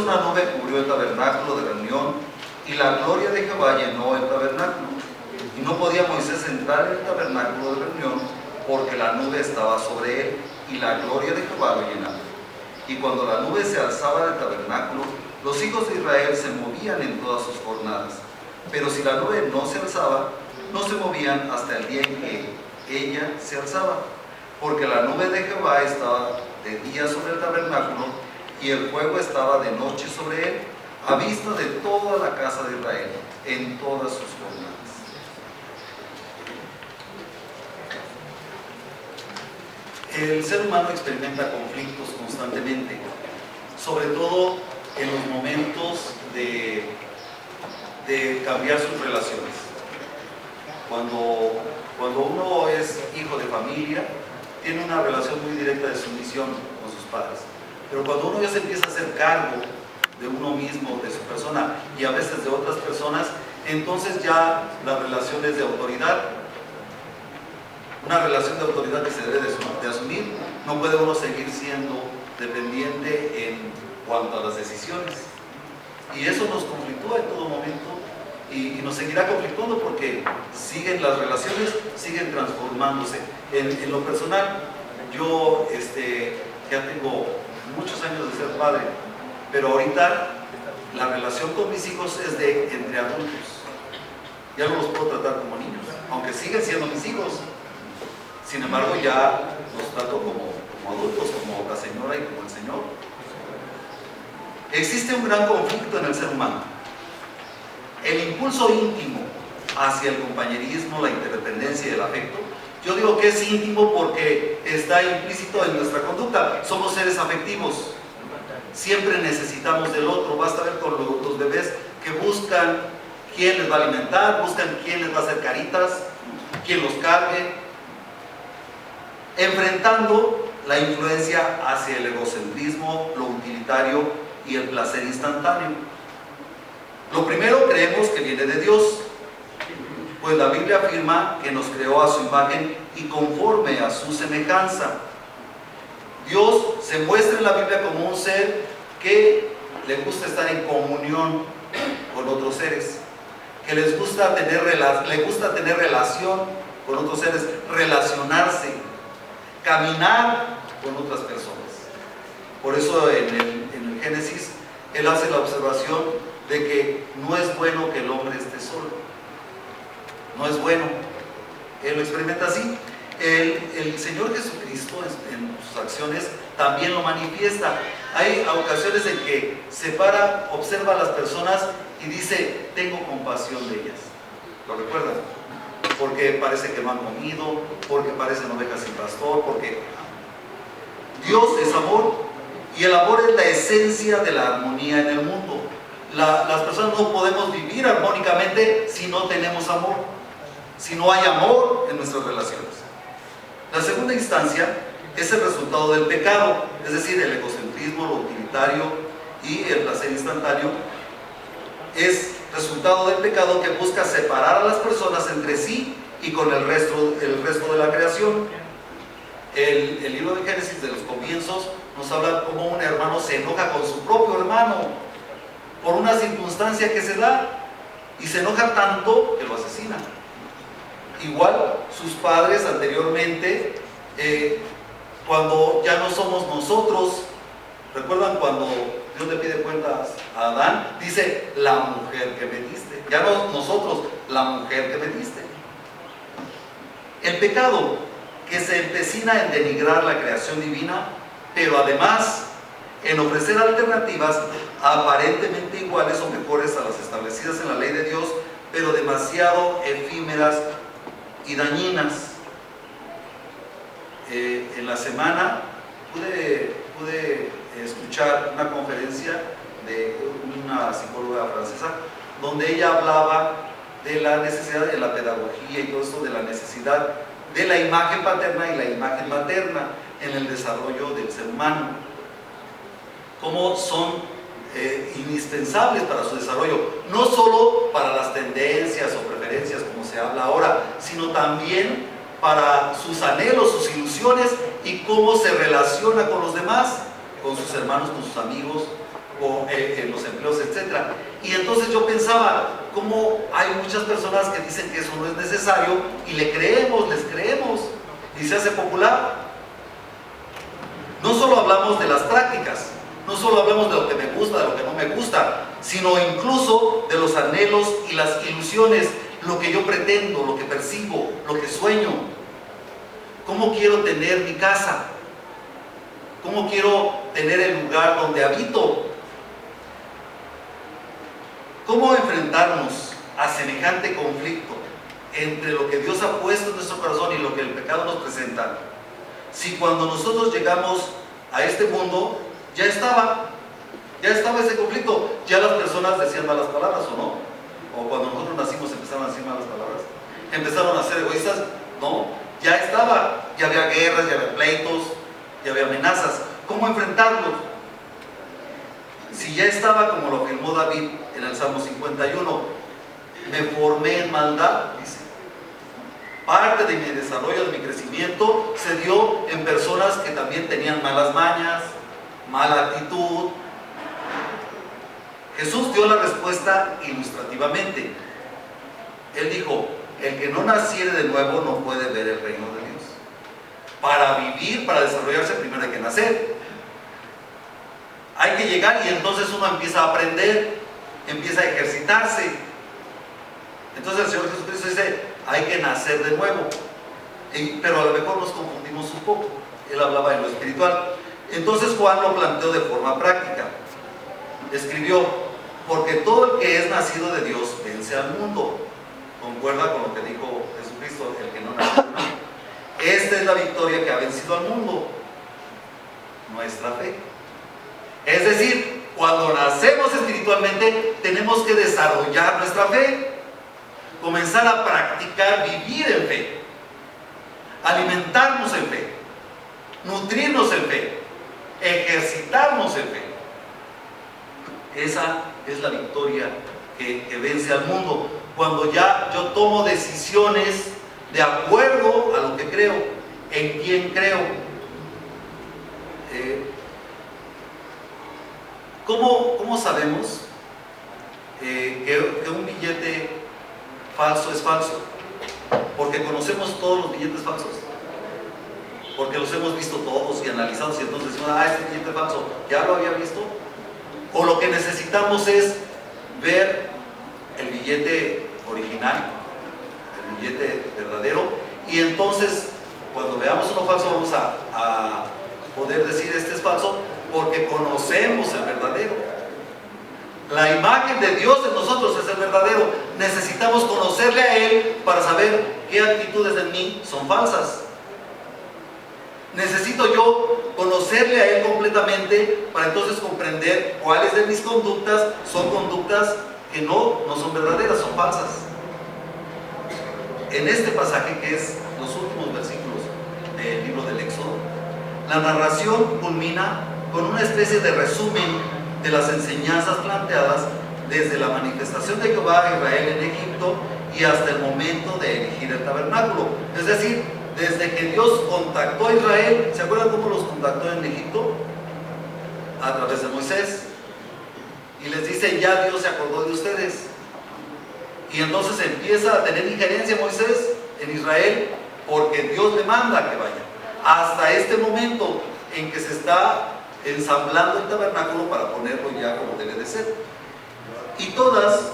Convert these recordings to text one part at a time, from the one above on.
una nube cubrió el tabernáculo de reunión, y la gloria de Jehová llenó el tabernáculo. Y no podía Moisés entrar en el tabernáculo de reunión, porque la nube estaba sobre él, y la gloria de Jehová lo llenaba. Y cuando la nube se alzaba del tabernáculo, los hijos de Israel se movían en todas sus jornadas. Pero si la nube no se alzaba, no se movían hasta el día en que ella se alzaba, porque la nube de Jehová estaba de día sobre el tabernáculo, y el fuego estaba de noche sobre él, a vista de toda la casa de Israel, en todas sus jornadas. El ser humano experimenta conflictos constantemente, sobre todo en los momentos de cambiar sus relaciones. Cuando uno es hijo de familia, tiene una relación muy directa de sumisión con sus padres. Pero cuando uno ya se empieza a hacer cargo de uno mismo, de su persona y a veces de otras personas, entonces ya la relación es de autoridad. Una relación de autoridad que se debe de asumir. No puede uno seguir siendo dependiente en cuanto a las decisiones. Y eso nos conflictúa en todo momento y nos seguirá conflictuando porque siguen las relaciones, siguen transformándose. En lo personal, yo ya tengo muchos años de ser padre, pero ahorita la relación con mis hijos es de entre adultos. Ya no los puedo tratar como niños, aunque siguen siendo mis hijos. Sin embargo, ya los trato como adultos, como la señora y como el señor. Existe un gran conflicto en el ser humano. El impulso íntimo hacia el compañerismo, la interdependencia y el afecto. Yo digo que es íntimo porque está implícito en nuestra conducta. Somos seres afectivos. Siempre necesitamos del otro. Basta ver con los bebés que buscan quién les va a alimentar, buscan quién les va a hacer caritas, quién los cargue, enfrentando la influencia hacia el egocentrismo, lo utilitario y el placer instantáneo. Lo primero creemos que viene de Dios, pues la Biblia afirma que nos creó a su imagen y conforme a su semejanza. Dios se muestra en la Biblia como un ser que le gusta estar en comunión con otros seres, que le gusta tener relación con otros seres, relacionarse, caminar con otras personas. Por eso en el Génesis él hace la observación de que no es bueno que el hombre esté solo. No es bueno. Él lo experimenta así. El Señor Jesucristo en sus acciones también lo manifiesta. Hay ocasiones en que se para, observa a las personas y dice: tengo compasión de ellas. ¿Lo recuerdan? Porque parece que no han comido, porque parecen ovejas sin pastor, porque Dios es amor y el amor es la esencia de la armonía en el mundo. Las personas no podemos vivir armónicamente si no tenemos amor, si no hay amor en nuestras relaciones. La segunda instancia es el resultado del pecado, es decir, el egocentrismo, lo utilitario y el placer instantáneo. Es resultado del pecado que busca separar a las personas entre sí y con el resto de la creación. El libro de Génesis, de los comienzos, nos habla cómo un hermano se enoja con su propio hermano por una circunstancia que se da y se enoja tanto que lo asesina. Igual sus padres anteriormente, cuando ya no somos nosotros, ¿recuerdan cuando Dios le pide cuentas a Adán? Dice: la mujer que me diste. Ya no nosotros, la mujer que me diste. El pecado que se empecina en denigrar la creación divina, pero además en ofrecer alternativas aparentemente iguales o mejores a las establecidas en la ley de Dios, pero demasiado efímeras y dañinas. En la semana pude escuchar una conferencia de una psicóloga francesa donde ella hablaba de la necesidad de la pedagogía y todo esto, de la necesidad de la imagen paterna y la imagen materna en el desarrollo del ser humano, cómo son indispensables para su desarrollo, no solo para las tendencias o preferencias como se habla ahora, sino también para sus anhelos, sus ilusiones y cómo se relaciona con los demás, con sus hermanos, con sus amigos, o los empleos, etc. Y entonces yo pensaba, ¿cómo hay muchas personas que dicen que eso no es necesario y les creemos y se hace popular? No solo hablamos de las prácticas, no solo hablamos de lo que me gusta, de lo que no me gusta, sino incluso de los anhelos y las ilusiones, lo que yo pretendo, lo que persigo, lo que sueño. ¿Cómo quiero tener mi casa? ¿Cómo quiero tener el lugar donde habito? ¿Cómo enfrentarnos a semejante conflicto entre lo que Dios ha puesto en nuestro corazón y lo que el pecado nos presenta? Si cuando nosotros llegamos a este mundo ya estaba ese conflicto, ya las personas decían malas palabras, ¿o no? O cuando nosotros nacimos empezaron a decir malas palabras, empezaron a ser egoístas, no, ya estaba, ya había guerras, ya había pleitos, ya había amenazas. ¿Cómo enfrentarlos? Si ya estaba, como lo afirmó David en el Salmo 51, me formé en maldad, dice. Parte de mi desarrollo, de mi crecimiento, se dio en personas que también tenían malas mañas, mala actitud. Jesús dio la respuesta ilustrativamente. Él dijo, el que no naciere de nuevo no puede ver el reino de Dios. Para vivir, para desarrollarse, primero hay que nacer. Hay que llegar y entonces uno empieza a aprender, empieza a ejercitarse. Entonces el Señor Jesucristo dice, hay que nacer de nuevo. Pero a lo mejor nos confundimos un poco. Él hablaba en lo espiritual. Entonces Juan lo planteó de forma práctica. Escribió, porque todo el que es nacido de Dios vence al mundo. Concuerda con lo que dijo Jesucristo, el que no nació. Esta es la victoria que ha vencido al mundo, nuestra fe. Es decir, cuando nacemos espiritualmente tenemos que desarrollar nuestra fe, comenzar a practicar, vivir en fe, alimentarnos en fe, nutrirnos en fe, ejercitarnos en fe. Esa es la victoria que vence al mundo. Cuando ya yo tomo decisiones de acuerdo a lo que creo, en quién creo. ¿Cómo sabemos que un billete falso es falso? Porque conocemos todos los billetes falsos, porque los hemos visto todos y analizados, y entonces decimos, este billete es falso, ¿ya lo había visto? O lo que necesitamos es ver el billete original, el billete verdadero, y entonces cuando veamos uno falso vamos a poder decir este es falso, porque conocemos el verdadero. La imagen de Dios en nosotros es el verdadero. Necesitamos conocerle a Él para saber qué actitudes en mí son falsas. Necesito yo conocerle a Él completamente para entonces comprender cuáles de mis conductas son conductas que no son verdaderas, son falsas. En este pasaje, que es los últimos versículos del libro del Éxodo, la narración culmina con una especie de resumen de las enseñanzas planteadas desde la manifestación de Jehová a Israel en Egipto y hasta el momento de erigir el tabernáculo. Es decir, desde que Dios contactó a Israel, ¿se acuerdan cómo los contactó en Egipto? A través de Moisés. Y les dice, ya Dios se acordó de ustedes. Y entonces empieza a tener injerencia Moisés en Israel, porque Dios le manda que vaya. Hasta este momento en que se está ensamblando el tabernáculo para ponerlo ya como debe de ser. Y todas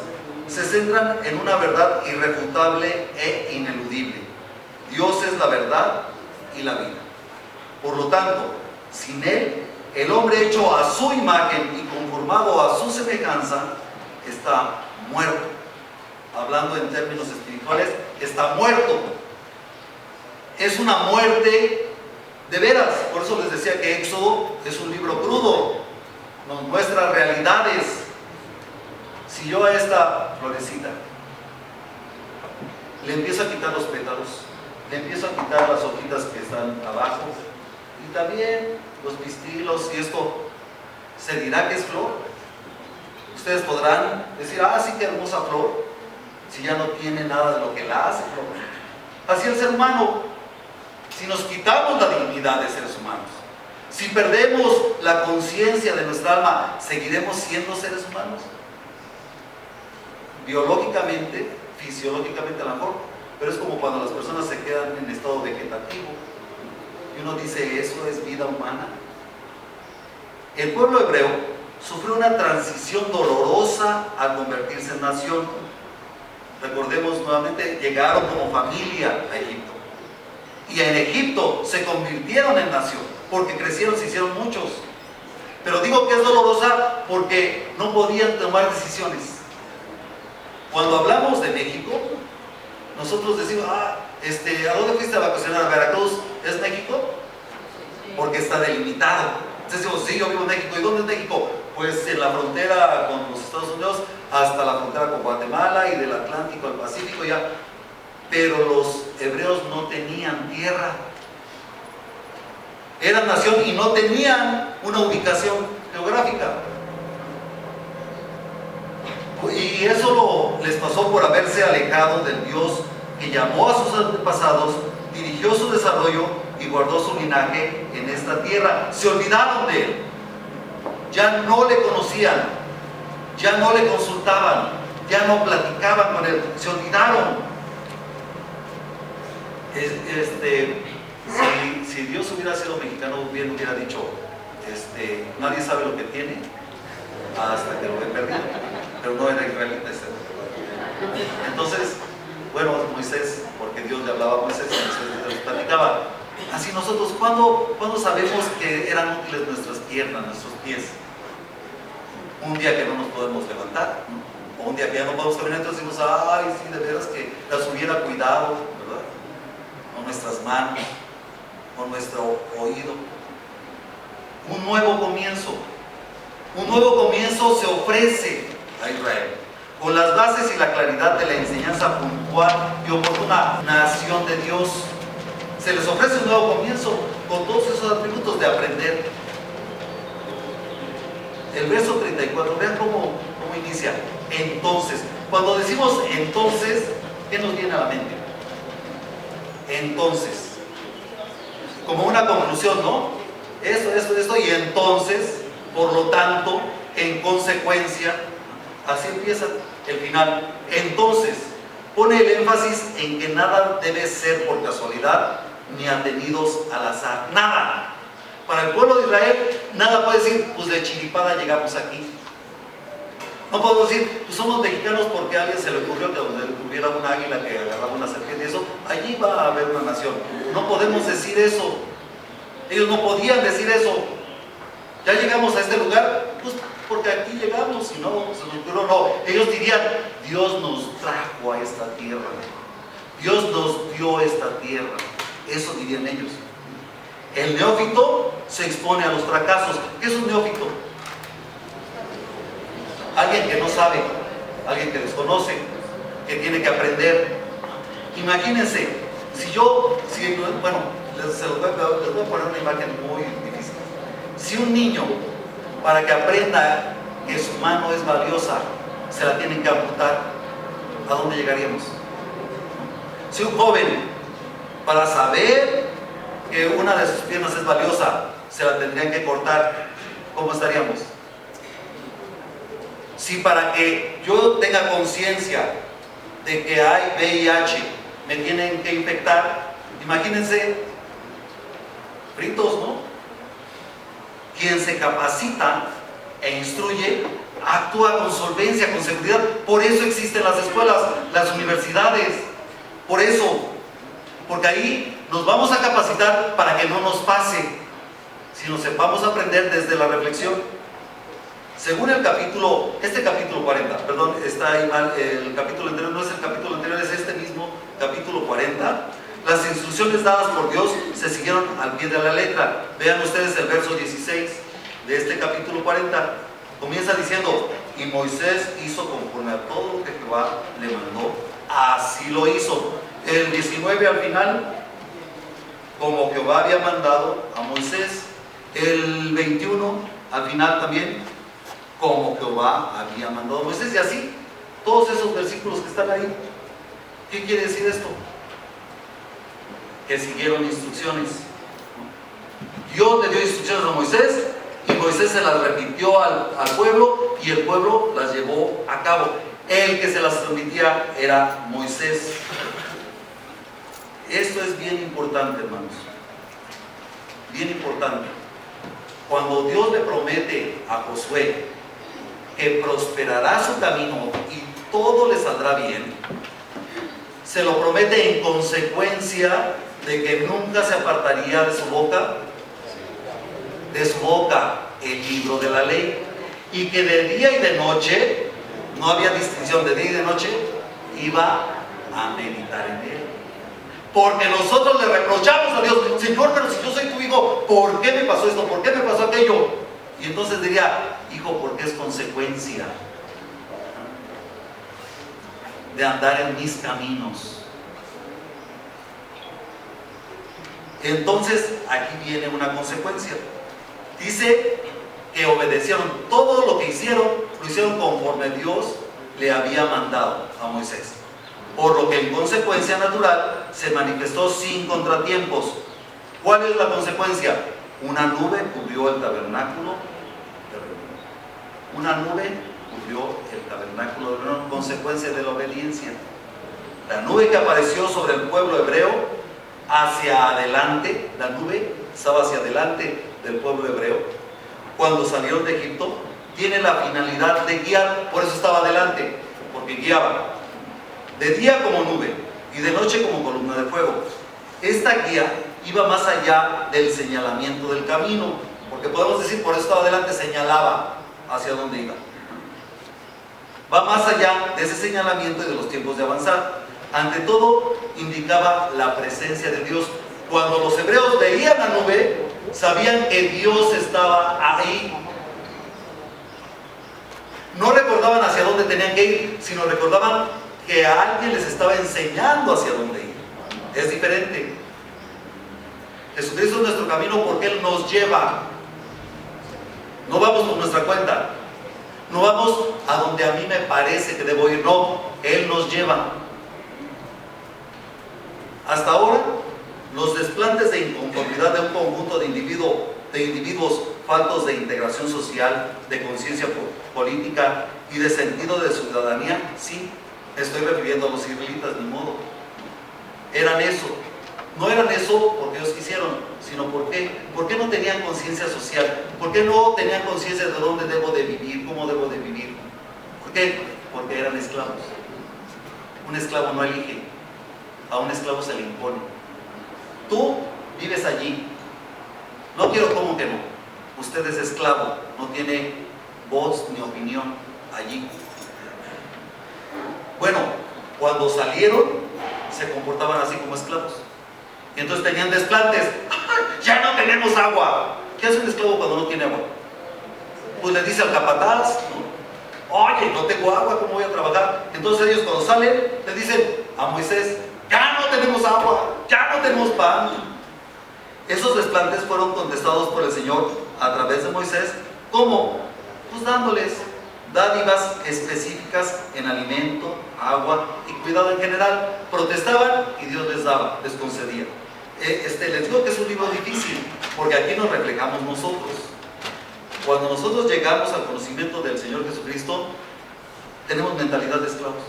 se centran en una verdad irrefutable e ineludible. Dios es la verdad y la vida. Por lo tanto, sin Él, el hombre hecho a su imagen y conformado a su semejanza está muerto. Hablando en términos espirituales, está muerto. Es una muerte de veras. Por eso les decía que Éxodo es un libro crudo, nos muestra realidades. Si yo a esta florecita le empiezo a quitar los pétalos, le empiezo a quitar las hojitas que están abajo, y también los pistilos y esto, ¿se dirá que es flor? Ustedes podrán decir, sí, qué hermosa flor, si ya no tiene nada de lo que la hace flor. Así el ser humano, si nos quitamos la dignidad de seres humanos, Si perdemos la conciencia de nuestra alma, ¿seguiremos siendo seres humanos? Biológicamente, fisiológicamente a lo mejor, pero es como cuando las personas se quedan en estado vegetativo y uno dice, ¿eso es vida humana? El pueblo hebreo sufrió una transición dolorosa al convertirse en nación. Recordemos nuevamente, llegaron como familia a Egipto. Y en Egipto se convirtieron en nación, porque crecieron, se hicieron muchos. Pero digo que es dolorosa porque no podían tomar decisiones. Cuando hablamos de México, nosotros decimos, ¿a dónde fuiste a vacacionar? ¿A Veracruz? ¿Es México? Porque está delimitado. Entonces decimos, sí, yo vivo en México. ¿Y dónde es México? Pues en la frontera con los Estados Unidos, hasta la frontera con Guatemala y del Atlántico al Pacífico ya. Pero los hebreos no tenían tierra. Eran nación y no tenían una ubicación geográfica. Y eso les pasó por haberse alejado del Dios que llamó a sus antepasados, dirigió su desarrollo y guardó su linaje en esta tierra. Se olvidaron de él. Ya no le conocían, ya no le consultaban, ya no platicaban con él, se olvidaron. Si Dios hubiera sido mexicano, bien hubiera dicho, nadie sabe lo que tiene hasta que lo ve perdido, pero no era israelita. Entonces, bueno, Moisés, porque Dios le hablaba a Moisés y Moisés les platicaba. Así nosotros, ¿cuándo sabemos que eran útiles nuestras piernas, nuestros pies? Un día que no nos podemos levantar, o un día que ya no podemos caminar, entonces decimos, ay, sí, de veras que las hubiera cuidado, ¿verdad? O nuestras manos, o nuestro oído. Un nuevo comienzo se ofrece a Israel, con las bases y la claridad de la enseñanza puntual y oportuna nación de Dios. Se les ofrece un nuevo comienzo con todos esos atributos de aprender. El verso 34, vean cómo inicia. Entonces, cuando decimos entonces, ¿qué nos viene a la mente? Entonces, como una conclusión, ¿no? Esto, y entonces, por lo tanto, en consecuencia, así empieza el final. Entonces, pone el énfasis en que nada debe ser por casualidad ni atenidos al azar. Nada. Para el pueblo de Israel, nada puede decir, pues de chiripada llegamos aquí. No podemos decir, pues somos mexicanos porque a alguien se le ocurrió que donde hubiera una águila que agarraba una serpiente y eso, allí va a haber una nación. No podemos decir eso. Ellos no podían decir eso. Ya llegamos a este lugar, pues porque aquí llegamos y no, se nos ocurrió, no. Ellos dirían, Dios nos trajo a esta tierra. Dios nos dio esta tierra. Eso dirían ellos. El neófito se expone a los fracasos. ¿Qué es un neófito? Alguien que no sabe, alguien que desconoce, que tiene que aprender. Imagínense, les voy a poner una imagen muy difícil. Si un niño, para que aprenda que su mano es valiosa, se la tienen que amputar, ¿a dónde llegaríamos? Si un joven, para saber que una de sus piernas es valiosa, se la tendrían que cortar, ¿cómo estaríamos? Si para que yo tenga conciencia de que hay VIH, me tienen que infectar, imagínense, fritos, ¿no? Quien se capacita e instruye, actúa con solvencia, con seguridad. Por eso existen las escuelas, las universidades, por eso, porque ahí nos vamos a capacitar para que no nos pase, sino sepamos aprender desde la reflexión. Según el capítulo 40, perdón, está ahí mal, el capítulo anterior, no es el capítulo anterior, es este mismo capítulo 40. Las instrucciones dadas por Dios se siguieron al pie de la letra. Vean ustedes el verso 16 de este capítulo 40. Comienza diciendo, y Moisés hizo conforme a todo lo que Jehová le mandó. Así lo hizo. El 19 al final, como Jehová había mandado a Moisés. El 21 al final también, como Jehová había mandado a Moisés. Y así, todos esos versículos que están ahí. ¿Qué quiere decir esto? Que siguieron instrucciones. Dios le dio instrucciones a Moisés y Moisés se las repitió al pueblo y el pueblo las llevó a cabo. El que se las transmitía era Moisés. Esto es bien importante, hermanos. Bien importante. Cuando Dios le promete a Josué que prosperará su camino y todo le saldrá bien, se lo promete en consecuencia de que nunca se apartaría de su boca el libro de la ley, y que de día y de noche, no había distinción de día y de noche, iba a meditar en él. Porque nosotros le reprochamos a Dios: Señor, pero si yo soy tu hijo, ¿por qué me pasó esto? ¿Por qué me pasó aquello? Y entonces diría: hijo, porque es consecuencia de andar en mis caminos. Entonces aquí viene una consecuencia. Dice que obedecieron, todo lo que hicieron, lo hicieron conforme Dios le había mandado a Moisés. Por lo que en consecuencia natural se manifestó sin contratiempos. ¿Cuál es la consecuencia? Una nube cubrió el tabernáculo de reunión. Una nube cubrió el tabernáculo de reunión, consecuencia de la obediencia. La nube que apareció sobre el pueblo hebreo hacia adelante, la nube estaba hacia adelante del pueblo hebreo cuando salieron de Egipto, tiene la finalidad de guiar. Por eso estaba adelante, porque guiaba de día como nube y de noche como columna de fuego. Esta guía iba más allá del señalamiento del camino, porque podemos decir, por eso estaba adelante, señalaba hacia dónde iba. Va más allá de ese señalamiento y de los tiempos de avanzar. Ante todo, indicaba la presencia de Dios. Cuando los hebreos veían la nube, sabían que Dios estaba ahí. No recordaban hacia dónde tenían que ir, sino recordaban que a alguien les estaba enseñando hacia dónde ir. Es diferente. Jesucristo es nuestro camino porque Él nos lleva. No vamos por nuestra cuenta. No vamos a donde a mí me parece que debo ir. No, Él nos lleva. Hasta ahora, los desplantes de inconformidad de un conjunto de individuos faltos de integración social, de conciencia política y de sentido de ciudadanía, sí, estoy refiriendo a los israelitas, ni modo. Eran eso. No eran eso porque ellos quisieron, sino porque no tenían conciencia social. ¿Por qué no tenían conciencia de dónde debo de vivir, cómo debo de vivir? ¿Por qué? Porque eran esclavos. Un esclavo no elige, a un esclavo se le impone. Tú vives allí. No quiero, ¿cómo que no? Usted es esclavo, no tiene voz ni opinión allí. Bueno, cuando salieron, se comportaban así como esclavos. Y entonces tenían desplantes. ¡Ya no tenemos agua! ¿Qué hace un esclavo cuando no tiene agua? Pues le dice al capataz, ¿no? Oye, no tengo agua, ¿cómo voy a trabajar? Entonces ellos cuando salen, le dicen a Moisés: ya no tenemos agua, ya no tenemos pan. Esos desplantes fueron contestados por el Señor a través de Moisés. ¿Cómo? Pues dándoles dádivas específicas en alimento, agua y cuidado en general. Protestaban y Dios les daba, les concedía. Les digo que es un libro difícil, porque aquí nos reflejamos nosotros. Cuando nosotros llegamos al conocimiento del Señor Jesucristo, tenemos mentalidad de esclavos.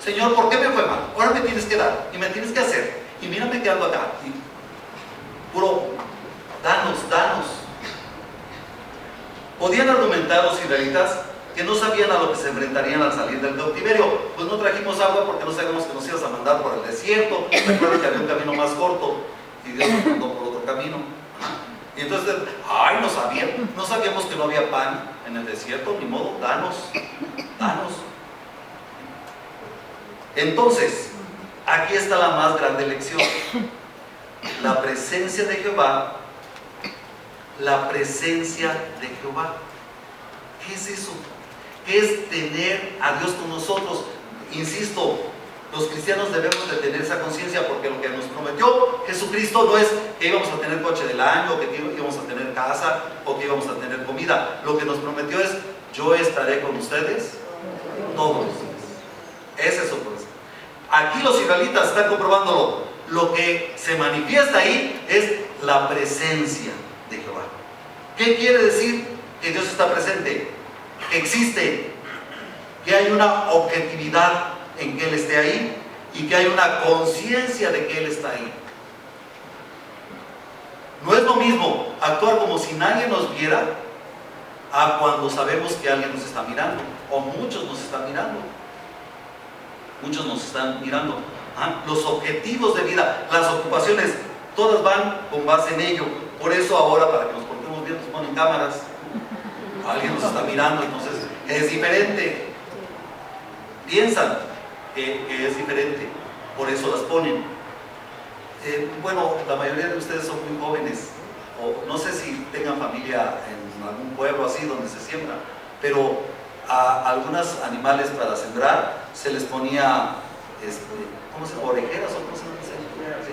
Señor, ¿por qué me fue mal? Ahora me tienes que dar y me tienes que hacer. Y mírame que ando acá. Y puro, danos. Podían argumentar los israelitas que no sabían a lo que se enfrentarían al salir del cautiverio. Pues no trajimos agua porque no sabíamos que nos ibas a mandar por el desierto. Recuerden que había un camino más corto y Dios nos mandó por otro camino. Y entonces, no sabíamos que no había pan en el desierto, ni modo, danos. Entonces, aquí está la más grande lección. La presencia de Jehová. La presencia de Jehová. ¿Qué es eso? ¿Qué es tener a Dios con nosotros? Insisto, los cristianos debemos de tener esa conciencia, porque lo que nos prometió Jesucristo no es que íbamos a tener coche del año, que íbamos a tener casa o que íbamos a tener comida. Lo que nos prometió es: yo estaré con ustedes todos los días. Es eso, pues. Aquí los israelitas están comprobándolo. Lo que se manifiesta ahí es la presencia de Jehová. ¿Qué quiere decir que Dios está presente? Que existe, que hay una objetividad en que Él esté ahí y que hay una conciencia de que Él está ahí. No es lo mismo actuar como si nadie nos viera a cuando sabemos que alguien nos está mirando, o muchos nos están mirando. Muchos nos están mirando. Los objetivos de vida, las ocupaciones, todas van con base en ello. Por eso ahora, para que nos portemos bien, nos ponen cámaras. Alguien nos está mirando, entonces es diferente. Piensan que es diferente, por eso las ponen. Bueno, la mayoría de ustedes son muy jóvenes, o no sé si tengan familia en algún pueblo así donde se siembra, pero a algunos animales para sembrar se les ponía, ¿cómo se llama? Orejeras o cómo se llama, ¿sí?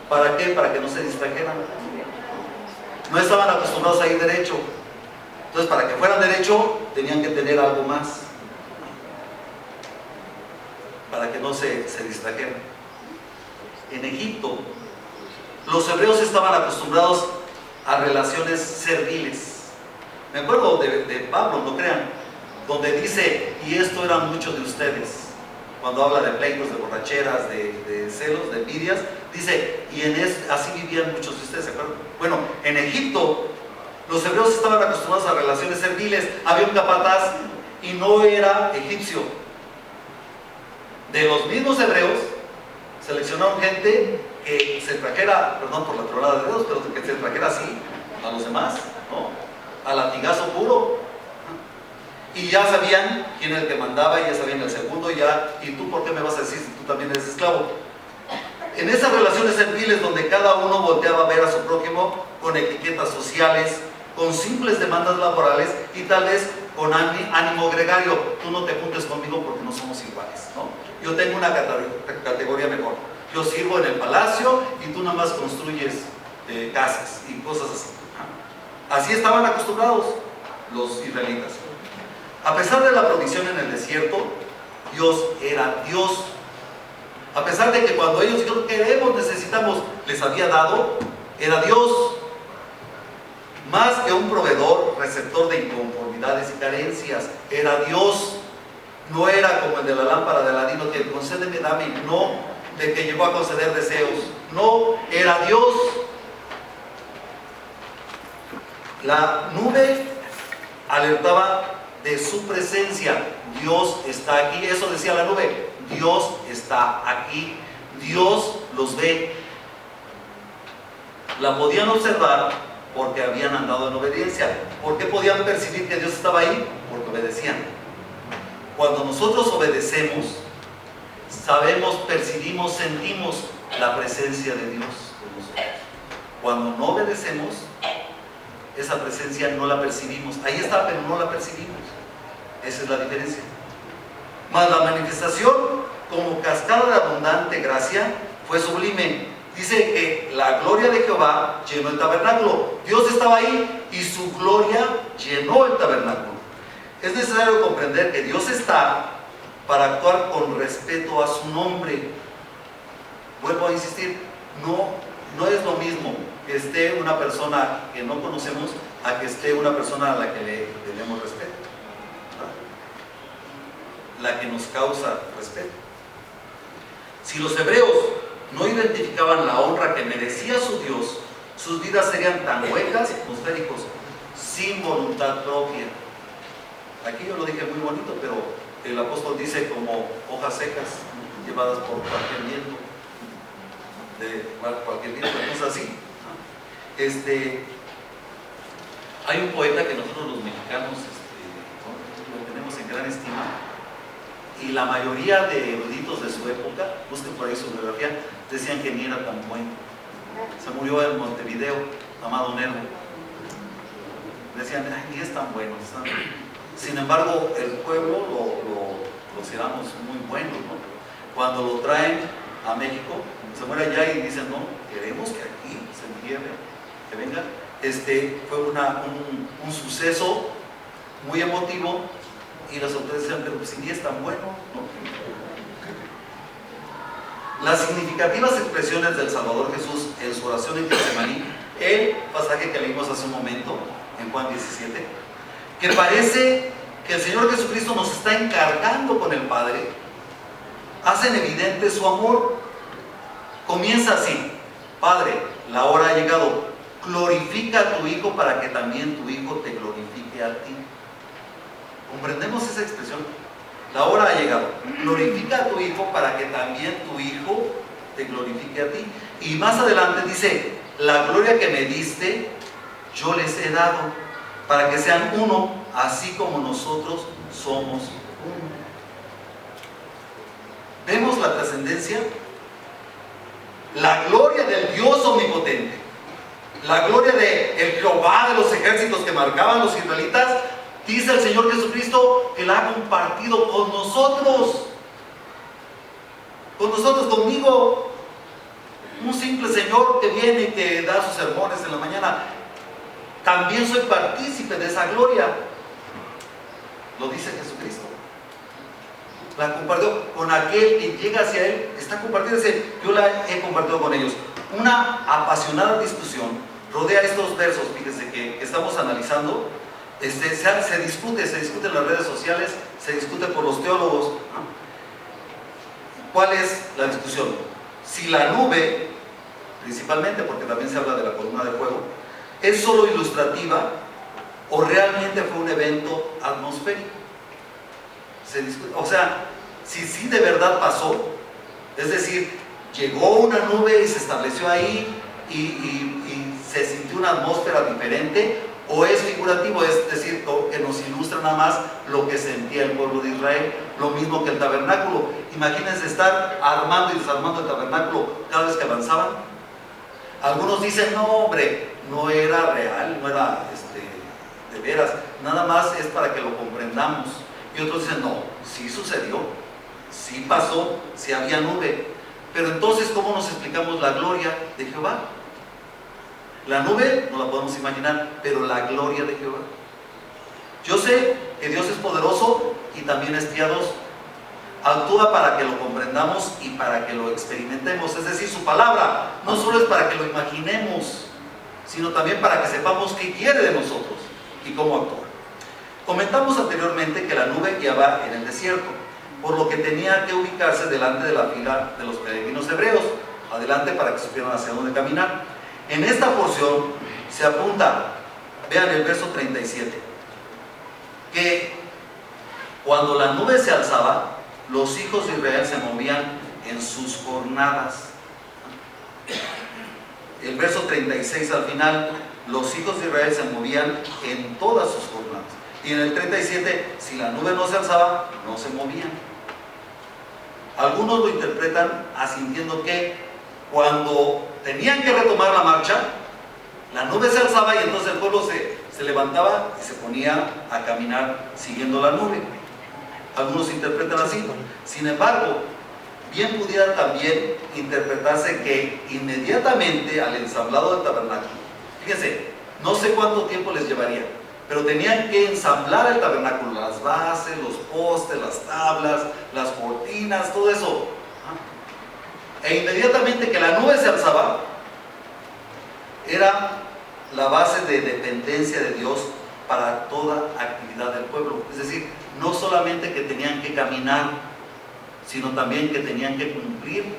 ¿Para qué? Para que no se distrajeran. No estaban acostumbrados a ir derecho, entonces para que fueran derecho tenían que tener algo más para que no se distrajeran. En Egipto, los hebreos estaban acostumbrados a relaciones serviles. Me acuerdo de Pablo, no crean, donde dice, y esto eran muchos de ustedes, cuando habla de pleitos, de borracheras, de celos, de envidias, dice, y así vivían muchos de ustedes, ¿se acuerdan? Bueno, en Egipto, los hebreos estaban acostumbrados a relaciones serviles, había un capataz y no era egipcio. De los mismos hebreos, seleccionaron gente que se trajera, perdón por la tronada de dedos, pero que se trajera así a los demás, ¿no? A latigazo puro. Y ya sabían quién era el que mandaba, y ya sabían el segundo, ¿y tú por qué me vas a decir si tú también eres esclavo? En esas relaciones serviles donde cada uno volteaba a ver a su prójimo con etiquetas sociales, con simples demandas laborales y tal vez con ánimo gregario, tú no te juntes conmigo porque no somos iguales, ¿no? Yo tengo una categoría mejor. Yo sirvo en el palacio y tú nada más construyes casas y cosas así. Así estaban acostumbrados los israelitas. A pesar de la provisión en el desierto, Dios era Dios. A pesar de que cuando ellos dijeron queremos, necesitamos, les había dado, era Dios. Más que un proveedor, receptor de inconformidades y carencias, era Dios. No era como el de la lámpara de Aladino, que concédeme, dame, no, de que llegó a conceder deseos. No, era Dios. La nube alertaba de su presencia. Dios está aquí, eso decía la nube. Dios está aquí, Dios los ve. La podían observar porque habían andado en obediencia. ¿Por qué podían percibir que Dios estaba ahí? Porque obedecían. Cuando nosotros obedecemos, sabemos, percibimos, sentimos la presencia de Dios con nosotros. Cuando no obedecemos, esa presencia no la percibimos. Ahí está, pero no la percibimos. Esa es la diferencia. Mas la manifestación como cascada de abundante gracia fue sublime. Dice que la gloria de Jehová llenó el tabernáculo. Dios estaba ahí y su gloria llenó el tabernáculo. Es necesario comprender que Dios está para actuar con respeto a su nombre. Vuelvo a insistir, no es lo mismo que esté una persona que no conocemos a que esté una persona a la que le debemos respeto, la que nos causa respeto. Si los hebreos no identificaban la honra que merecía su Dios, sus vidas serían tan huecas, atmosféricos, sin voluntad propia. Aquí yo lo dije muy bonito, pero el apóstol dice como hojas secas llevadas por cualquier viento, cosas así. Hay un poeta que nosotros los mexicanos lo tenemos en gran estima, y la mayoría de eruditos de su época, busquen por ahí su biografía, decían que ni era tan bueno. Se murió en Montevideo, Amado Nervo. Decían, ay, ni es tan bueno. Sin embargo, el pueblo lo consideramos muy bueno, ¿no? Cuando lo traen a México, se muere allá y dicen, no, queremos que aquí se entierre, que venga. Fue un suceso muy emotivo, y las autoridades decían, pero si ni es tan bueno, ¿no? las significativas expresiones del Salvador Jesús en su oración en Getsemaní, el pasaje que leímos hace un momento en Juan 17, que parece que el Señor Jesucristo nos está encargando con el Padre, hacen evidente su amor. Comienza así: Padre, la hora ha llegado, glorifica a tu Hijo para que también tu Hijo te glorifique a ti. ¿Comprendemos esa expresión? La hora ha llegado, glorifica a tu Hijo para que también tu Hijo te glorifique a ti. Y más adelante dice: la gloria que me diste yo les he dado, para que sean uno, así como nosotros somos uno. ¿Vemos la trascendencia? La gloria del Dios omnipotente, la gloria de el Jehová de los ejércitos que marcaban los israelitas, dice el Señor Jesucristo que la ha compartido con nosotros, conmigo. Un simple Señor que viene y que da sus sermones en la mañana, también soy partícipe de esa gloria. Lo dice Jesucristo. La compartió con aquel que llega hacia Él, está compartida. Yo la he compartido con ellos. Una apasionada discusión rodea estos versos, fíjense, que estamos analizando. Se discute en las redes sociales, se discute por los teólogos, ¿no? ¿Cuál es la discusión? Si la nube, principalmente porque también se habla de la columna de fuego, es solo ilustrativa o realmente fue un evento atmosférico. Se discute, o sea, si de verdad pasó, es decir, llegó una nube y se estableció ahí y se sintió una atmósfera diferente, o es figurativo, es decir, que nos ilustra nada más lo que sentía el pueblo de Israel, lo mismo que el tabernáculo. Imagínense estar armando y desarmando el tabernáculo cada vez que avanzaban. Algunos dicen: no, hombre, no era real, no era de veras, nada más es para que lo comprendamos. Y otros dicen: no, sí sucedió, sí pasó, sí había nube. Pero entonces, ¿cómo nos explicamos la gloria de Jehová? La nube no la podemos imaginar, pero la gloria de Jehová. Yo sé que Dios es poderoso y también es piadoso. Actúa para que lo comprendamos y para que lo experimentemos. Es decir, su palabra no solo es para que lo imaginemos, sino también para que sepamos qué quiere de nosotros y cómo actúa. Comentamos anteriormente que la nube guiaba en el desierto, por lo que tenía que ubicarse delante de la fila de los peregrinos hebreos, adelante para que supieran hacia dónde caminar. En esta porción se apunta, vean el verso 37, que cuando la nube se alzaba, los hijos de Israel se movían en sus jornadas. El verso 36 al final, los hijos de Israel se movían en todas sus jornadas. Y en el 37, si la nube no se alzaba, no se movían. Algunos lo interpretan asintiendo que cuando tenían que retomar la marcha, la nube se alzaba y entonces el pueblo se levantaba y se ponía a caminar siguiendo la nube. Algunos interpretan así. Sin embargo, bien pudiera también interpretarse que inmediatamente al ensamblado del tabernáculo, fíjense, no sé cuánto tiempo les llevaría, pero tenían que ensamblar el tabernáculo, las bases, los postes, las tablas, las cortinas, todo eso. E inmediatamente que la nube se alzaba, era la base de dependencia de Dios para toda actividad del pueblo. Es decir, no solamente que tenían que caminar, sino también que tenían que cumplir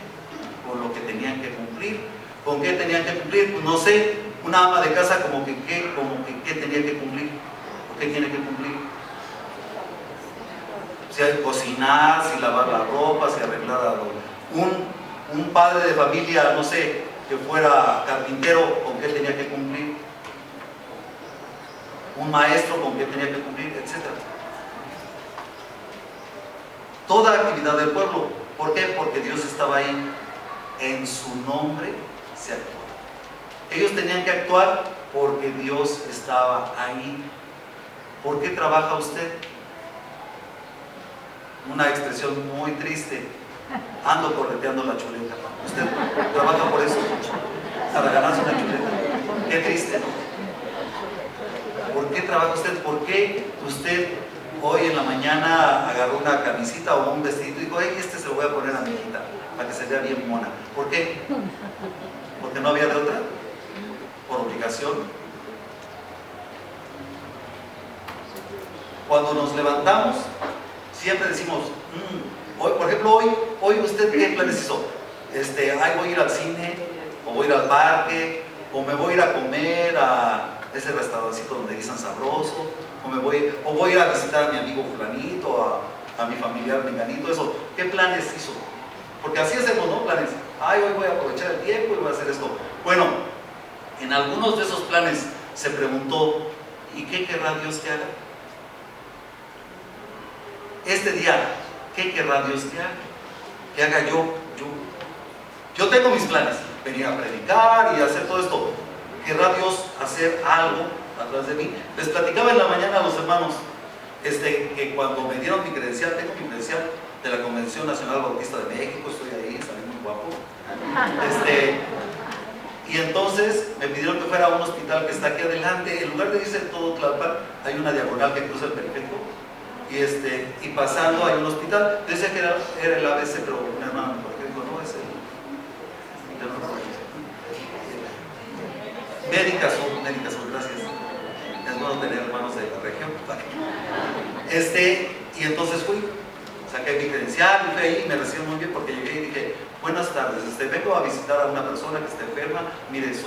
con lo que tenían que cumplir. ¿Con qué tenían que cumplir? Pues no sé, una ama de casa como que ¿qué tenía que cumplir? ¿O qué tiene que cumplir? Si cocinar, si lavar la ropa, si arreglar un padre de familia, no sé, que fuera carpintero, ¿con qué tenía que cumplir? Un maestro, ¿con qué tenía que cumplir? Etcétera. Toda actividad del pueblo. ¿Por qué? Porque Dios estaba ahí. En su nombre se actuó. Ellos tenían que actuar porque Dios estaba ahí. ¿Por qué trabaja usted? Una expresión muy triste: ando correteando la chuleta. ¿Usted trabaja por eso? Para ganarse una chuleta. Qué triste, ¿no? ¿Por qué trabaja usted? ¿Por qué usted hoy en la mañana agarró una camisita o un vestido y dijo: hey, se lo voy a poner a mi hijita? para que se vea bien mona. ¿Por qué? Porque no había de otra, por obligación. Cuando nos levantamos, siempre decimos, hoy, por ejemplo, hoy ¿usted qué planes hizo? Ay, voy a ir al cine, o voy a ir al parque, o me voy a ir a comer a ese restaurancito donde guisan sabroso, o voy a ir a visitar a mi amigo fulanito, a mi familiar menganito, eso. ¿Qué planes hizo? Porque así hacemos, ¿no? Planes. Ay, hoy voy a aprovechar el tiempo y voy a hacer esto. Bueno, en algunos de esos planes se preguntó, ¿y qué querrá Dios que haga? Este día, ¿qué querrá Dios que haga? Que haga yo. Yo tengo mis planes, venir a predicar y hacer todo esto. ¿Querrá Dios hacer algo a través de mí? Les platicaba en la mañana a los hermanos que cuando me dieron mi credencial, tengo mi credencial de la Convención Nacional Bautista de México, estoy ahí, salí muy guapo. Y entonces me pidieron que fuera a un hospital que está aquí adelante. En lugar de irse todo Tlalpan, hay una diagonal que cruza el periférico. Y pasando hay un hospital. Decía que era el ABC, pero un hermano por aquí dijo, no, es el Médicas, gracias. Es bueno tener hermanos de la región. Y entonces fui, saqué mi credencial, fui ahí y me recibieron muy bien porque llegué y dije, buenas tardes, vengo a visitar a una persona que está enferma, mire, es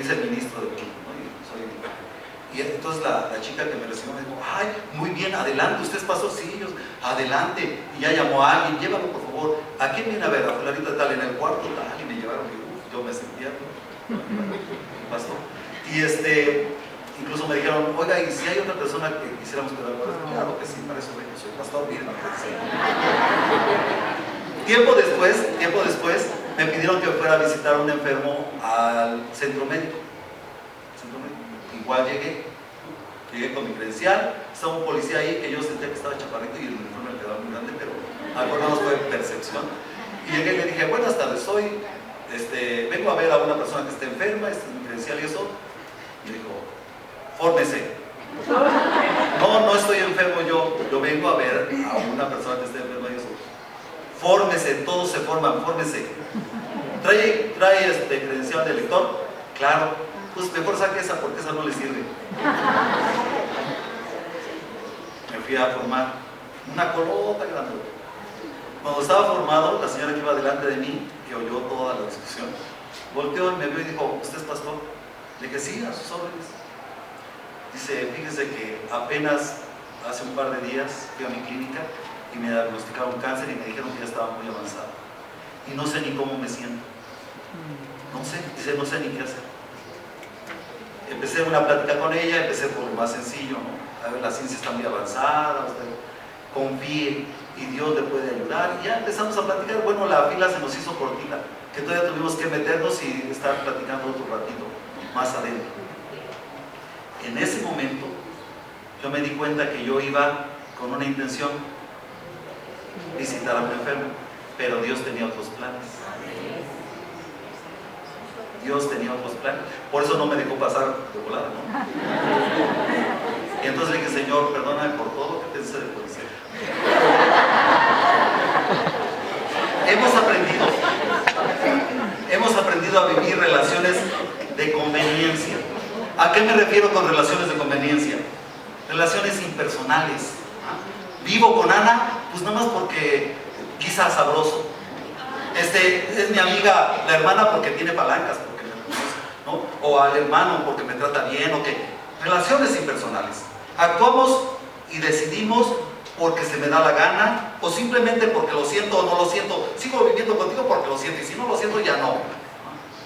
el ministro de México, ¿no? Y entonces la chica que me recibió me dijo, ay, muy bien, adelante, ¿usted es pastor? Sí, ellos, adelante. Y ya llamó a alguien, llévalo por favor. ¿A quién viene a ver? A fulanita tal, en el cuarto tal, y me llevaron, y yo me sentía pastor. Y incluso me dijeron, oiga, ¿y si hay otra persona que quisiéramos quedar con esto? Claro que sí, para eso vengo, soy pastor, miren. Tiempo después, me pidieron que fuera a visitar a un enfermo al centro médico. Igual llegué con mi credencial, estaba un policía ahí que yo sentía que estaba chaparrito y el uniforme me quedaba muy grande, pero algo no fue percepción. Y llegué y le dije, buenas tardes, vengo a ver a una persona que está enferma, este es mi credencial y eso. Y dijo, fórmese. No estoy enfermo yo vengo a ver a una persona que está enferma y eso. Fórmese, todos se forman, fórmese. ¿Trae credencial de lector? Claro. Pues mejor saque esa porque esa no le sirve. Me fui a formar una colota grande. Cuando estaba formado, la señora que iba delante de mí, que oyó toda la discusión, volteó y me vio y dijo, ¿usted es pastor? Le dije, sí, a sus órdenes. Dice, fíjese que apenas hace un par de días fui a mi clínica y me diagnosticaron cáncer y me dijeron que ya estaba muy avanzado. Y no sé ni cómo me siento. No sé ni qué hacer. Empecé una plática con ella, empecé por lo más sencillo, ¿no? A ver, la ciencia está muy avanzada, usted confíe y Dios le puede ayudar. Y ya empezamos a platicar. Bueno, la fila se nos hizo cortita, que todavía tuvimos que meternos y estar platicando otro ratito más adentro. En ese momento, yo me di cuenta que yo iba con una intención, visitar a un enfermo, pero Dios tenía otros planes. Dios tenía otros planes, por eso no me dejó pasar de volada, ¿no? Y entonces le dije, Señor, perdóname por todo lo que pensé de policía. Hemos aprendido a vivir relaciones de conveniencia. ¿A qué me refiero con relaciones de conveniencia? Relaciones impersonales. Vivo con Ana, pues nada más porque quizás sabroso. Es mi amiga, la hermana, porque tiene palancas, porque me conoce, ¿no? O al hermano porque me trata bien, o qué. Relaciones impersonales. Actuamos y decidimos porque se me da la gana, o simplemente porque lo siento o no lo siento. Sigo viviendo contigo porque lo siento, y si no lo siento, ya no.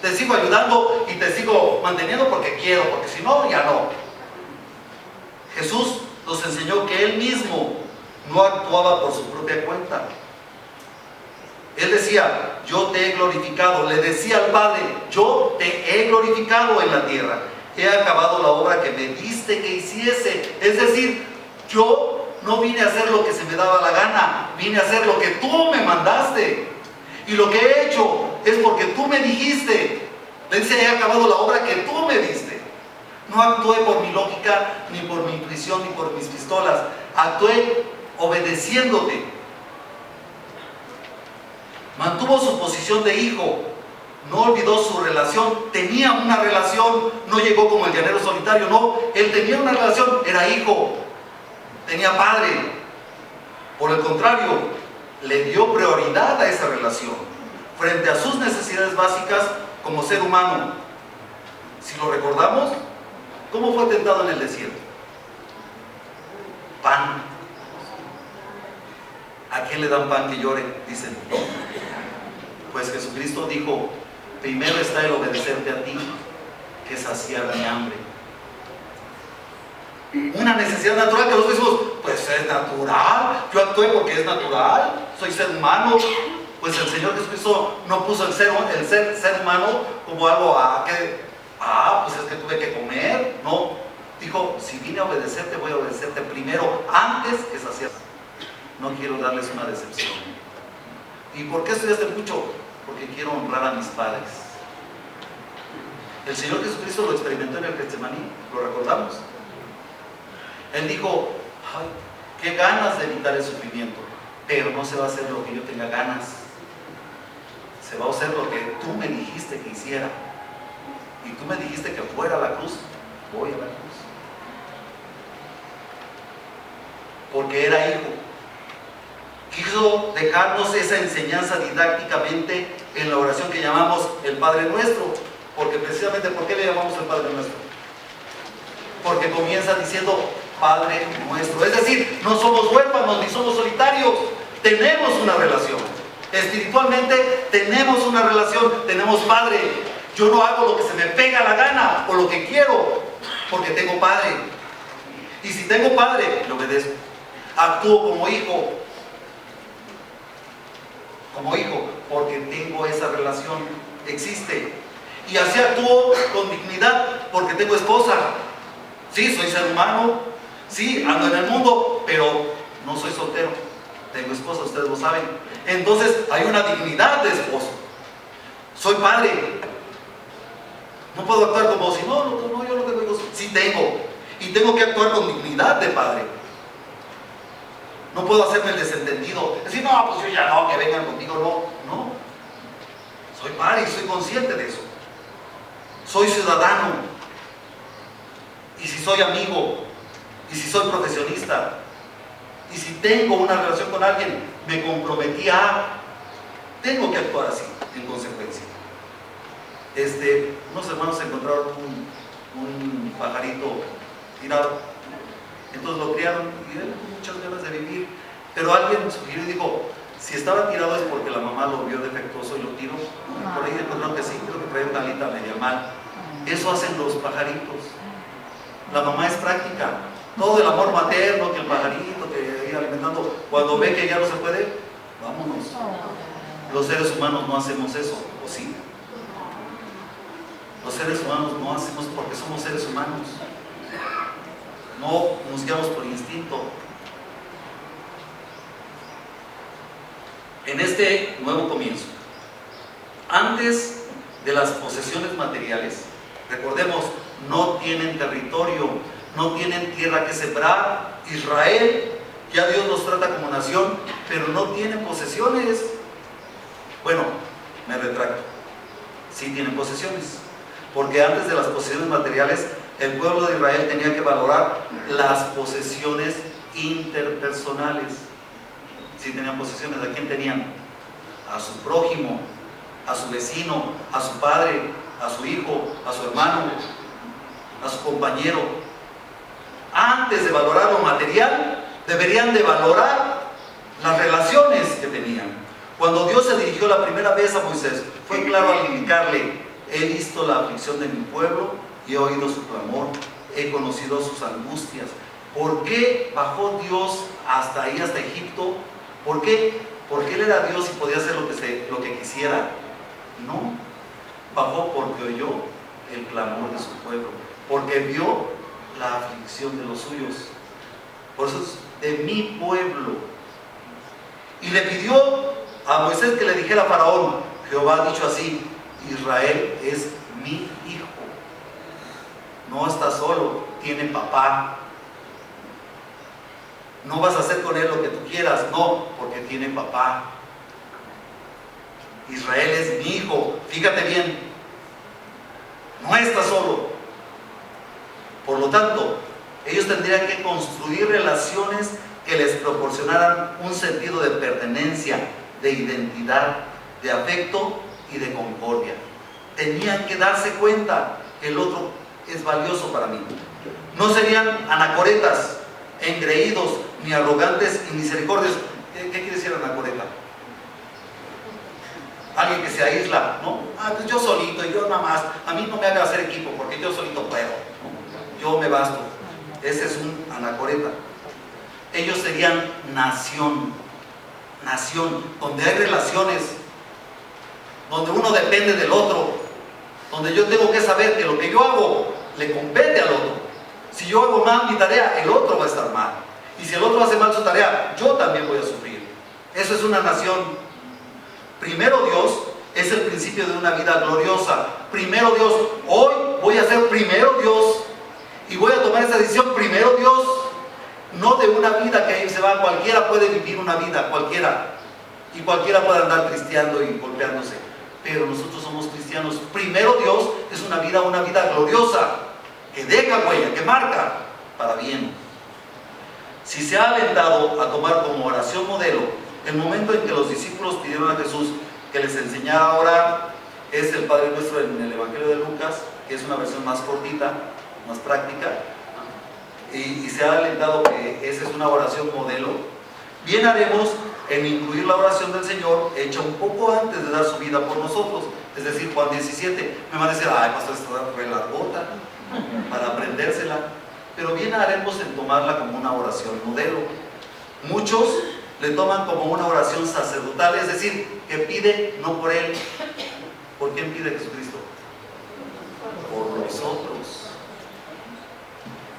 Te sigo ayudando y te sigo manteniendo porque quiero, porque si no, ya no. Jesús nos enseñó que Él mismo no actuaba por su propia cuenta. Él decía, yo te he glorificado. Le decía al Padre, yo te he glorificado en la tierra. He acabado la obra que me diste que hiciese. Es decir, yo no vine a hacer lo que se me daba la gana, vine a hacer lo que tú me mandaste. Y lo que he hecho es porque tú me dijiste. Le dice, he acabado la obra que tú me diste. No actué por mi lógica, ni por mi intuición, ni por mis pistolas. Actué obedeciéndote. mantuvo su posición de hijo, no olvidó su relación, tenía una relación, no llegó como el llanero solitario, no, él tenía una relación, era hijo, tenía padre. Por el contrario, le dio prioridad a esa relación frente a sus necesidades básicas como ser humano. Si lo recordamos, ¿cómo fue tentado en el desierto? Pan. ¿A quién le dan pan que llore? Dicen. Pues Jesucristo dijo, primero está el obedecerte a ti, que saciar mi hambre. Una necesidad natural que nosotros decimos, pues es natural, yo actué porque es natural, soy ser humano. Pues el Señor Jesucristo no puso el ser humano como algo pues es que tuve que comer. No, dijo, si vine a obedecerte, voy a obedecerte primero, antes que saciar. No quiero darles una decepción. ¿Y por qué estudiaste mucho? Porque quiero honrar a mis padres. El Señor Jesucristo lo experimentó en el Getsemaní, lo recordamos. Él dijo, ay, qué ganas de evitar el sufrimiento, pero no se va a hacer lo que yo tenga ganas, se va a hacer lo que tú me dijiste que hiciera. Y tú me dijiste que fuera a la cruz, voy a la cruz. Porque era hijo. Quiso dejarnos esa enseñanza didácticamente en la oración que llamamos el Padre Nuestro. Porque precisamente, ¿por qué le llamamos el Padre Nuestro? Porque comienza diciendo Padre Nuestro. Es decir, no somos huérfanos ni somos solitarios. Tenemos una relación. Espiritualmente tenemos una relación, tenemos Padre. Yo no hago lo que se me pega la gana o lo que quiero, porque tengo Padre. Y si tengo Padre, le obedezco. Actúo como hijo. Como hijo, porque tengo esa relación, existe. Y así actúo con dignidad, porque tengo esposa. Sí, soy ser humano, sí, ando en el mundo, pero no soy soltero. Tengo esposa, ustedes lo saben. Entonces hay una dignidad de esposo. Soy padre. No puedo actuar como si no, yo no tengo hijos. Sí tengo. Y tengo que actuar con dignidad de padre. No puedo hacerme el desentendido. Decir, no, pues yo ya no, que vengan contigo. No. Soy padre y soy consciente de eso. Soy ciudadano. Y si soy amigo, y si soy profesionista, y si tengo una relación con alguien, me comprometí tengo que actuar así, en consecuencia. Unos hermanos encontraron un pajarito tirado. Entonces lo criaron y él con muchas ganas de vivir. Pero alguien sugirió y dijo, si estaba tirado es porque la mamá lo vio defectuoso y lo tiró. Por ahí encontraron que sí, creo que traía una alita media mal. Eso hacen los pajaritos. La mamá es práctica. Todo el amor materno, que el pajarito, que ir alimentando, cuando ve que ya no se puede, vámonos. Los seres humanos no hacemos eso, ¿o sí? Los seres humanos no hacemos porque somos seres humanos. No nos guiamos por instinto. En este nuevo comienzo, antes de las posesiones materiales, recordemos, no tienen territorio, no tienen tierra que sembrar. Israel, ya Dios los trata como nación, pero no tienen posesiones. Bueno, me retracto, sí tienen posesiones, porque antes de las posesiones materiales, el pueblo de Israel tenía que valorar las posesiones interpersonales. Sí tenían posesiones. ¿A quién tenían? A su prójimo, a su vecino, a su padre, a su hijo, a su hermano, a su compañero. Antes de valorar lo material, deberían de valorar las relaciones que tenían. Cuando Dios se dirigió la primera vez a Moisés, fue claro al indicarle: he visto la aflicción de mi pueblo y he oído su clamor, he conocido sus angustias. ¿Por qué bajó Dios hasta ahí, hasta Egipto? ¿Por qué? Porque Él era Dios y podía hacer lo que quisiera. No, bajó porque oyó el clamor de su pueblo, porque vio la aflicción de los suyos. Por eso es de mi pueblo. Y le pidió a Moisés que le dijera a Faraón: Jehová ha dicho así, Israel es mi hijo. No está solo, tiene papá. No vas a hacer con él lo que tú quieras, no, porque tiene papá. Israel es mi hijo. Fíjate bien, no está solo. Por lo tanto, ellos tendrían que construir relaciones que les proporcionaran un sentido de pertenencia, de identidad, de afecto y de concordia. Tenían que darse cuenta que el otro es valioso para mí. No serían anacoretas, engreídos, ni arrogantes y misericordiosos. ¿Qué quiere decir anacoreta? Alguien que se aísla, ¿no? Pues yo solito, yo nada más, a mí no me haga hacer equipo porque yo solito puedo, ¿no? Yo me basto. Ese es un anacoreta. Ellos serían nación, donde hay relaciones, donde uno depende del otro, donde yo tengo que saber que lo que yo hago le compete al otro. Si yo hago mal mi tarea, el otro va a estar mal. Y si el otro hace mal su tarea, yo también voy a sufrir. Eso es una nación. Primero Dios es el principio de una vida gloriosa. Primero Dios, hoy voy a ser primero Dios. Y voy a tomar esa decisión primero Dios. No de una vida que ahí se va. Cualquiera puede vivir una vida, cualquiera. Y cualquiera puede andar cristiando y golpeándose. Pero nosotros somos cristianos. Primero Dios es una vida gloriosa. Que deja huella, que marca para bien. Si se ha alentado a tomar como oración modelo el momento en que los discípulos pidieron a Jesús que les enseñara a orar, es el Padre Nuestro en el Evangelio de Lucas, que es una versión más cortita, más práctica, y se ha alentado que esa es una oración modelo. Bien haremos en incluir la oración del Señor hecha un poco antes de dar su vida por nosotros, es decir, Juan 17. Me van a decir, ay, pastor, esto fue largota para aprendérsela, pero bien haremos en tomarla como una oración modelo. Muchos le toman como una oración sacerdotal, es decir, que pide no por él. ¿Por quién pide Jesucristo? Por nosotros.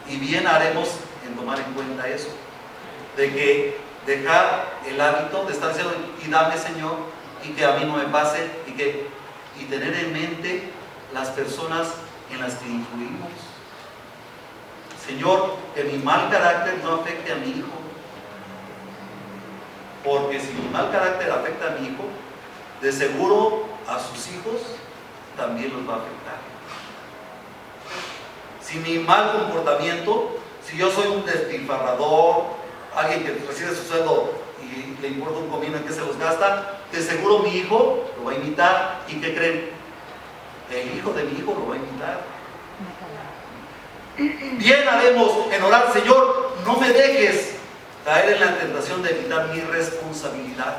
Y bien haremos en tomar en cuenta eso, de que dejar el hábito de estar diciendo, y dame Señor, y que a mí no me pase, y tener en mente las personas en las que influimos. Señor, que mi mal carácter no afecte a mi hijo, porque si mi mal carácter afecta a mi hijo, de seguro a sus hijos también los va a afectar. Si mi mal comportamiento, si yo soy un despilfarrador, alguien que recibe su sueldo y le importa un comino en que se los gasta, de seguro mi hijo lo va a imitar. ¿Y qué creen? El hijo de mi hijo lo va a imitar. Bien haremos en orar, Señor, no me dejes caer en la tentación de evitar mi responsabilidad,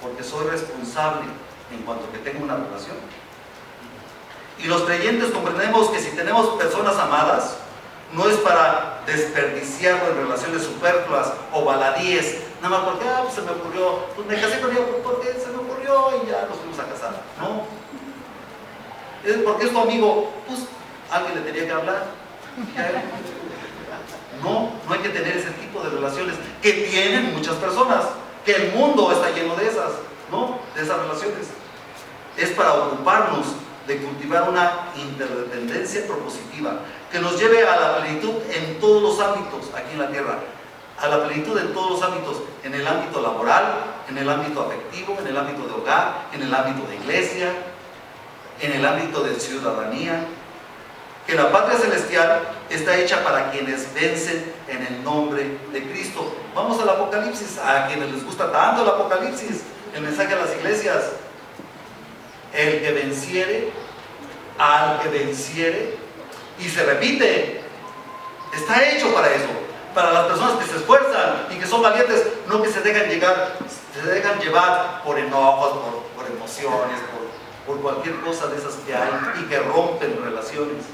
porque soy responsable en cuanto que tengo una relación. Y los creyentes comprendemos que si tenemos personas amadas, no es para desperdiciarlo en relaciones superfluas o baladíes, nada más porque pues se me ocurrió, pues me casé con ella porque se me ocurrió y ya nos fuimos a casar. No, es porque es tu amigo, pues alguien le tenía que hablar. No hay que tener ese tipo de relaciones que tienen muchas personas, que el mundo está lleno de esas, ¿no? De esas relaciones. Es para ocuparnos de cultivar una interdependencia propositiva que nos lleve a la plenitud en todos los ámbitos aquí en la tierra, a la plenitud en todos los ámbitos, en el ámbito laboral, en el ámbito afectivo, en el ámbito de hogar, en el ámbito de iglesia, en el ámbito de ciudadanía. Que la patria celestial está hecha para quienes vencen en el nombre de Cristo. Vamos al Apocalipsis, a quienes les gusta tanto el Apocalipsis, el mensaje a las iglesias. El que venciere, al que venciere, y se repite, está hecho para eso, para las personas que se esfuerzan y que son valientes, no que se dejan llevar por enojos, por emociones, por cualquier cosa de esas que hay y que rompen relaciones.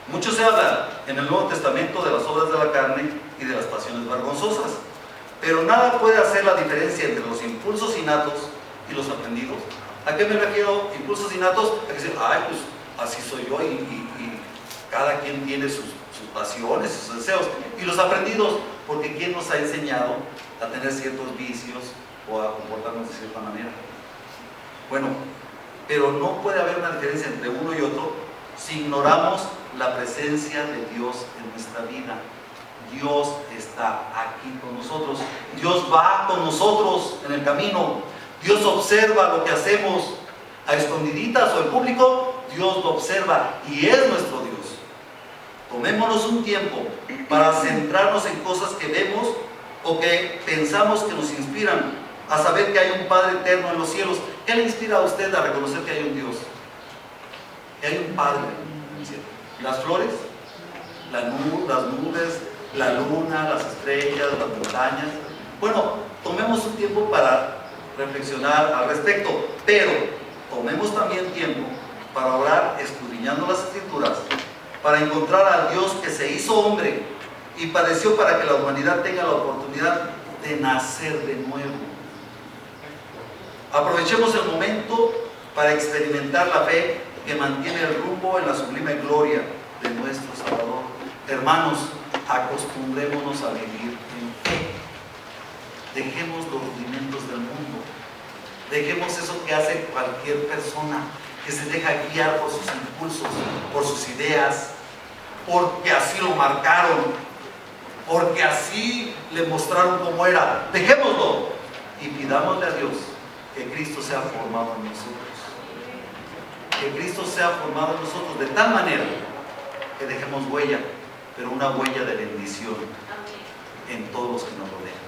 Mucho se habla en el Nuevo Testamento de las obras de la carne y de las pasiones vergonzosas, pero nada puede hacer la diferencia entre los impulsos innatos y los aprendidos. ¿A qué me refiero? Impulsos innatos, a decir, ay, pues así soy yo y cada quien tiene sus pasiones, sus deseos. Y los aprendidos, porque ¿quién nos ha enseñado a tener ciertos vicios o a comportarnos de cierta manera? Bueno, pero no puede haber una diferencia entre uno y otro si ignoramos la presencia de Dios en nuestra vida. Dios está aquí con nosotros. Dios va con nosotros en el camino. Dios observa lo que hacemos a escondiditas o en público. Dios lo observa y es nuestro Dios. Tomémonos un tiempo para centrarnos en cosas que vemos o que pensamos que nos inspiran a saber que hay un Padre eterno en los cielos. ¿Qué le inspira a usted a reconocer que hay un Dios? Que hay un Padre en el cielo. Las flores, las nubes, la luna, las estrellas, las montañas. Bueno, tomemos un tiempo para reflexionar al respecto, pero tomemos también tiempo para orar escudriñando las Escrituras, para encontrar al Dios que se hizo hombre y padeció para que la humanidad tenga la oportunidad de nacer de nuevo. Aprovechemos el momento para experimentar la fe que mantiene el rumbo en la sublime gloria de nuestro Salvador. Hermanos, acostumbrémonos a vivir en fe. Dejemos los rudimentos del mundo. Dejemos eso que hace cualquier persona, que se deja guiar por sus impulsos, por sus ideas, porque así lo marcaron, porque así le mostraron cómo era. Dejémoslo y pidámosle a Dios que Cristo sea formado en nosotros. Que Cristo sea formado en nosotros de tal manera que dejemos huella, pero una huella de bendición en todos los que nos rodean.